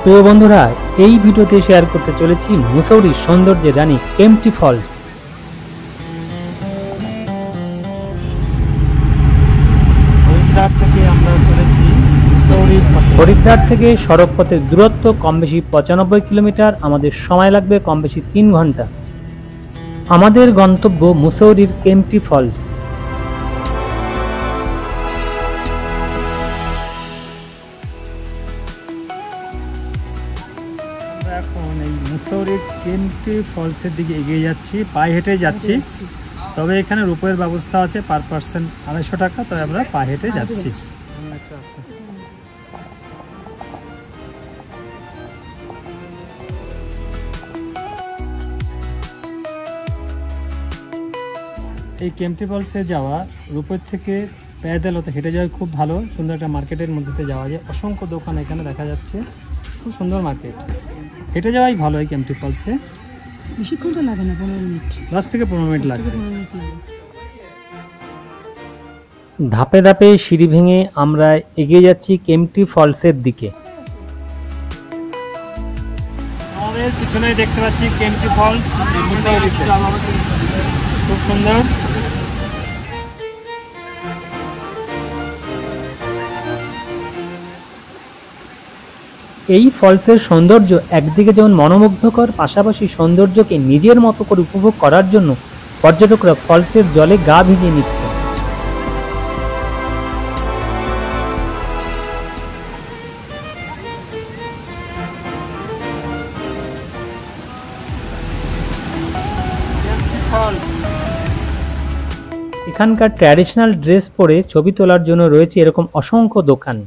তো বন্ধুরা, এই ভিডিওতে শেয়ার করতে চলেছি মুসৌরির সৌন্দর্যের রানী কেম্পটি ফলস। হরিদ্বার থেকে সড়ক পথের দূরত্ব কম বেশি 95 কিলোমিটার। আমাদের সময় লাগবে কম বেশি 3 ঘন্টা। আমাদের গন্তব্য মুসৌরির কেম্পটি ফলস। এখন এই মুসৌরির কেম্পটি ফলসের দিকে এগিয়ে যাচ্ছি, পায়ে হেঁটে যাচ্ছি। তবে এখানে রোপওয়ের ব্যবস্থা আছে, পার পার্সন 250 টাকা। তবে আমরা পায়ে হেঁটে যাচ্ছি। এই কেম্পটি ফলসে যাওয়া রোপওয়ে থেকে প্যাদেল হতে হেঁটে যাওয়া খুব ভালো। সুন্দর একটা মার্কেটের মধ্যে যাওয়া যায়, অসংখ্য দোকান এখানে দেখা যাচ্ছে, খুব সুন্দর মার্কেট। হেঁটে যাওয়াই ভালো এই কেম্পটি ফলসে। বেশিক্ষণটা লাগে না, 15 মিনিট, 10 থেকে 15 মিনিট লাগবে। ধাপে ধাপে সিঁড়ি ভেঙে আমরা এগিয়ে যাচ্ছি কেম্পটি ফলসের দিকে। আমাদের পিছনে দেখতে পাচ্ছি কেম্পটি ফলস, খুব সুন্দর। এই ফলসের সৌন্দর্য একদিকে যেমন মনোমুগ্ধকর, পাশাপাশি সৌন্দর্যকে নিজের মতো করে উপভোগ করার জন্য পর্যটকরা ফলসের জলে গা ভিজিয়ে নিচ্ছে। এখানকার ট্র্যাডিশনাল ড্রেস পরে ছবি তোলার জন্য রয়েছে এরকম অসংখ্য দোকান।